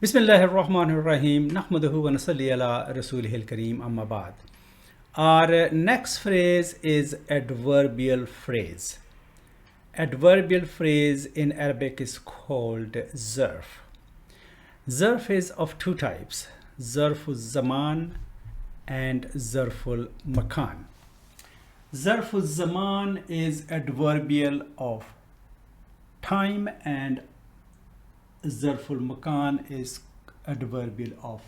Bismillahirrahmanirrahim. Nahmaduhu wa nasalli ala rasulihil kareem amma ba'd. Our next phrase is adverbial phrase. Adverbial phrase in Arabic is called zarf. Zarf is of two types, zarful zaman and zarful makan. Zarful zaman is adverbial of time and zarful makan is adverbial of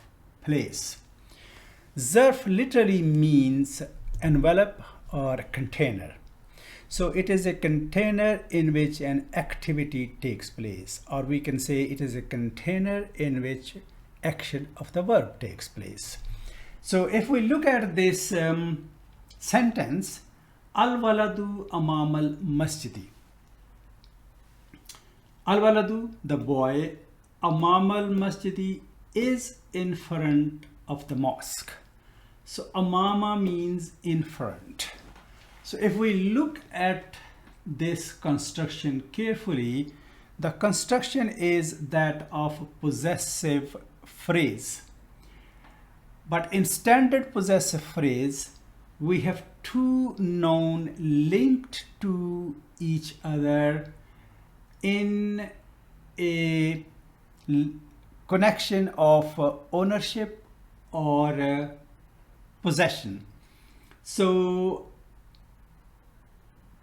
place. Zarf literally means envelope or container. So it is a container in which an activity takes place, or we can say it is a container in which action of the verb takes place. So if we look at this sentence, al-waladu amam al-masjidi. Al-waladu, the boy, amam al-masjidi, is in front of the mosque. So amama means in front. So if we look at this construction carefully, the construction is that of possessive phrase. But in standard possessive phrase, we have two nouns linked to each other in a connection of ownership or possession. So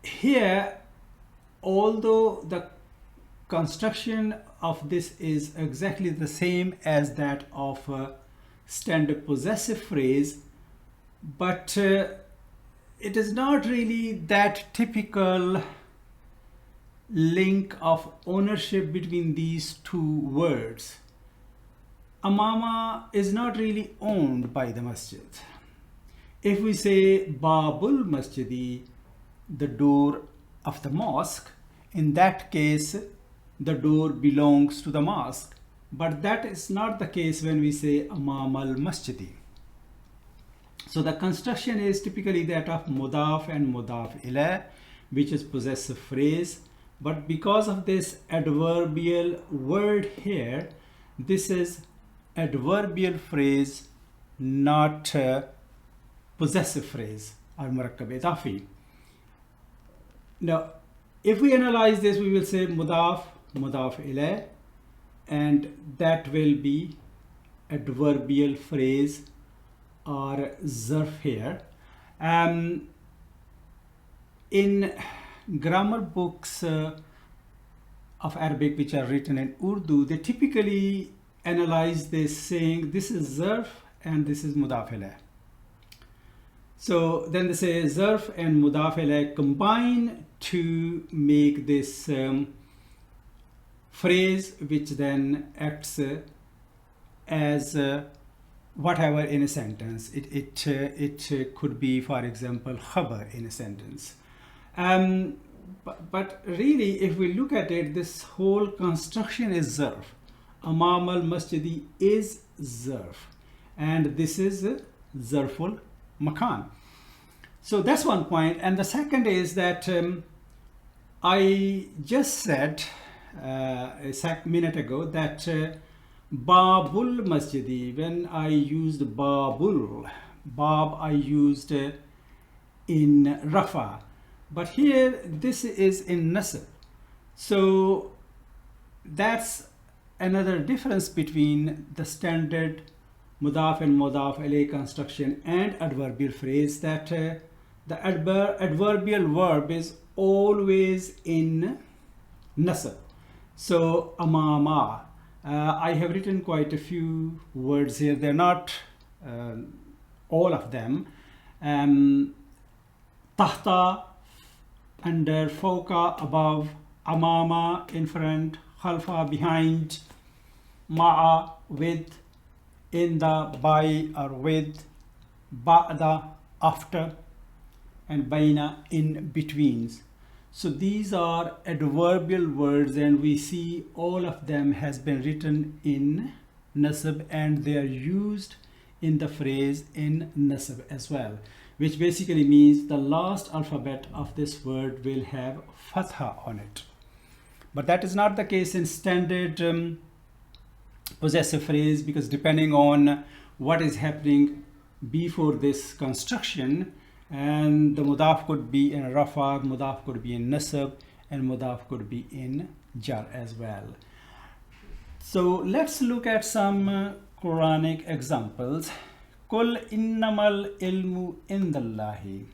here, although the construction of this is exactly the same as that of a standard possessive phrase, but it is not really that typical link of ownership between these two words. Amama is not really owned by the masjid. If we say Babul Masjidi, the door of the mosque, in that case the door belongs to the mosque, but that is not the case when we say Amam al Masjidi. So the construction is typically that of mudaf and mudaf ilayh, which is possessive phrase. But because of this adverbial word here, this is adverbial phrase, not possessive phrase or murakkab idafi. Now, if we analyze this, we will say mudaf, mudaf ilayh, and that will be adverbial phrase or zarf here. In grammar books of Arabic which are written in Urdu, they typically analyze this saying this is zarf and this is mudaf ilayh. So then they say zarf and mudaf ilayh combine to make this phrase, which then acts as whatever in a sentence. It could be, for example, khabar in a sentence. But really, if we look at it, this whole construction is zarf. Amam al masjidi is zarf, and this is zarful makan. So that's one point. And the second is that I just said a minute ago that Babul Masjidi, when I used Babul, Bab I used in Rafa. But here this is in nasab. So that's another difference between the standard mudaf and mudaf ilayh construction and adverbial phrase, that the adverbial verb is always in nasab. So amama, I have written quite a few words here. They're not all of them. Tahta, under, fawqa, above, amama, in front, khalfa, behind, ma'a, with, in the, by or with, ba'da, after, and baina, in betweens. So these are adverbial words, and we see all of them has been written in nasab, and they are used in the phrase in nasab as well, which basically means the last alphabet of this word will have fatha on it. But that is not the case in standard possessive phrase, because depending on what is happening before this construction, and the mudaf could be in rafa, mudaf could be in nasab, and mudaf could be in jar as well. So let's look at some Quranic examples. Kul innamal ilmu indallahi.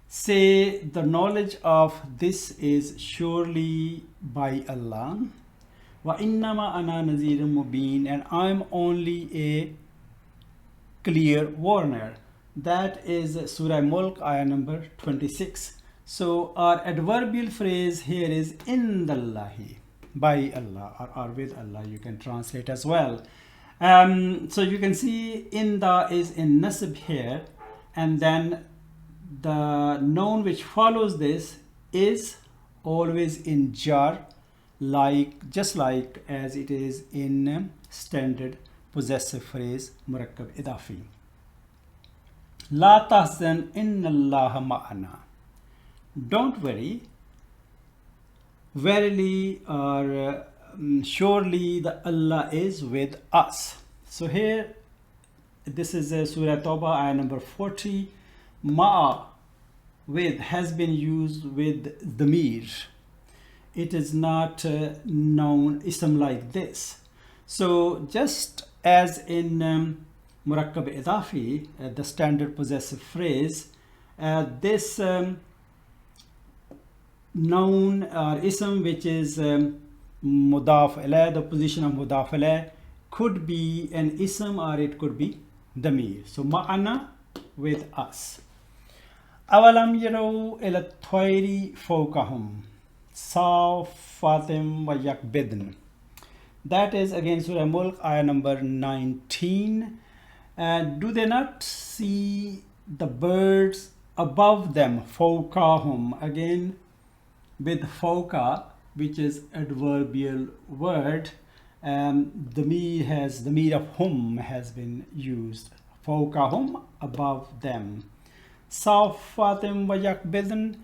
Say, the knowledge of this is surely by Allah. Wa innama ana nazirun mubin, and I am only a clear warner. That is Surah Mulk, ayah number 26. So our adverbial phrase here is indallahi, by Allah, or with Allah, you can translate as well. So you can see inda is in nasib here, and then the noun which follows this is always in jar, just like as it is in standard possessive phrase murakkab idafi. La tahzan inna allaha ma'ana. Don't worry, verily or surely the Allah is with us. So here, this is Surah Tawbah, ayah number 40. Ma, with, has been used with dhamir. It is not known ism like this. So just as in murakkab idafi, the standard possessive phrase, this noun or ism which is mudaf ilayh, the position of mudaf ilayh, could be an ism or it could be dhamir. So ma'ana, with us. Awalam yaraw ila at-tayri fawqahum safatim wa yakbidn. That is again Surah Mulk, ayah number 19. Do they not see the birds above them? Fawqahum, again with fawqa, which is adverbial word. The mir of hum has been used. Fawqahum, above them. Safatim wa yakbidn,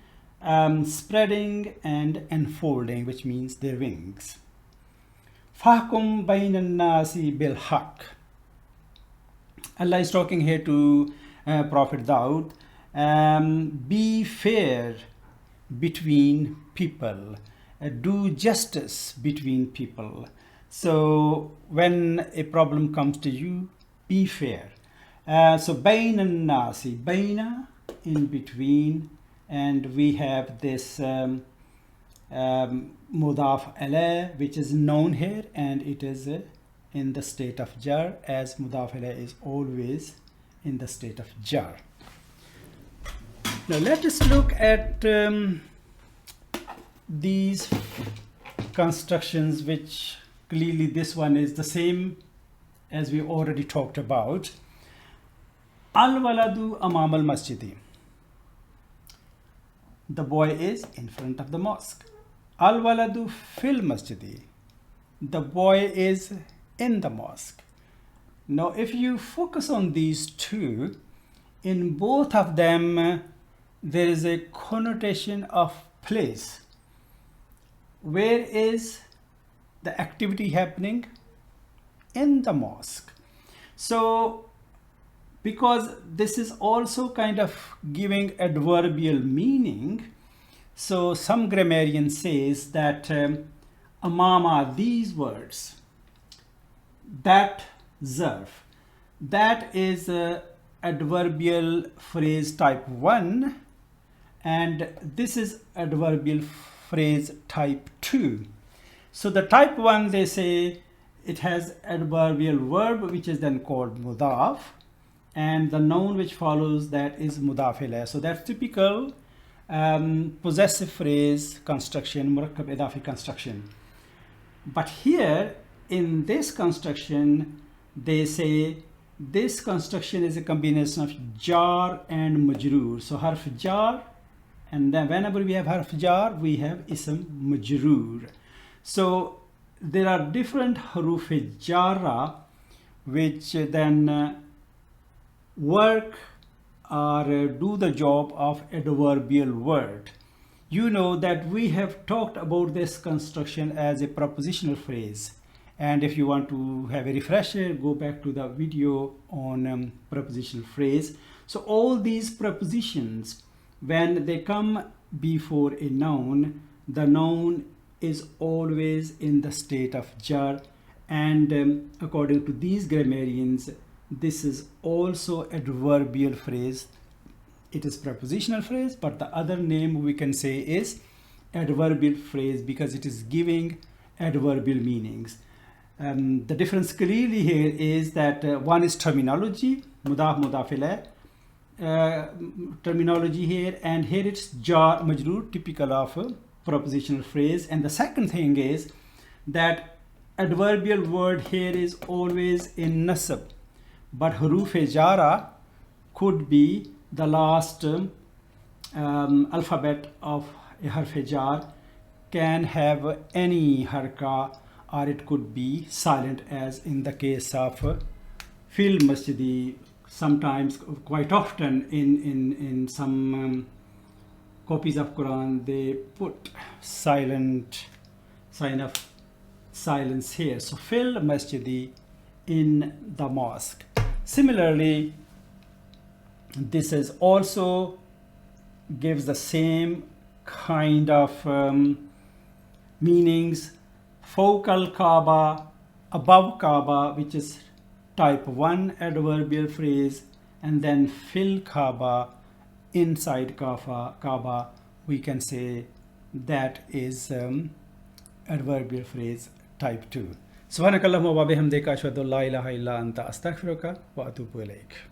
spreading and enfolding, which means their wings. Fahkum bayna nasi bil haq. Allah is talking here to Prophet Daud. Be fair between people. Do justice between people. So when a problem comes to you, be fair. So bayna nasi, bayna, in between, and we have this mudaf alayh, which is known here, and it is in the state of jar, as mudaf alayh is always in the state of jar. Now let us look at these constructions, which clearly this one is the same as we already talked about. Al-waladu amam al-masjidi. The boy is in front of the mosque. Al-waladu fil masjidi. The boy is in the mosque. Now if you focus on these two, in both of them there is a connotation of place. Where is the activity happening? In the mosque. So because this is also kind of giving adverbial meaning, so some grammarian says that amama, these words, that zarf, that is adverbial phrase type 1, and this is adverbial phrase type 2. So the type 1, they say it has adverbial verb, which is then called mudaf, and the noun which follows that is mudaf ilayh. So that's typical possessive phrase construction, murakkab idafi construction. But here in this construction, they say this construction is a combination of jar and majroor. So harf jar, and then whenever we have harf jar, we have ism majroor. So there are different haruf jarra which then work or do the job of adverbial word. You know that we have talked about this construction as a propositional phrase, And if you want to have a refresher, go back to the video on prepositional phrase. So all these prepositions, when they come before a noun, the noun is always in the state of jar, and according to these grammarians, this is also adverbial phrase. It is prepositional phrase, but the other name we can say is adverbial phrase because it is giving adverbial meanings. The difference clearly here is that one is terminology, mudaf mudaf ilayh, terminology here, and here it's jar majroor, typical of a prepositional phrase. And the second thing is that adverbial word here is always in nasab, but huruf jara could be the last alphabet of a harf jar, can have any harka, or it could be silent, as in the case of fil masjidi. Sometimes, quite often in some copies of Quran, they put silent sign of silence here. So fil masjidi, in the mosque. Similarly, this is also gives the same kind of meanings. Fawqal Kaaba, above Kaaba, which is type 1 adverbial phrase, and then fil Kaaba, inside Kaaba, we can say that is adverbial phrase type 2. Subhanakallahumma wa bihamdika ashhadu an la ilaha illa anta astaghfiruka wa atubu ilaik.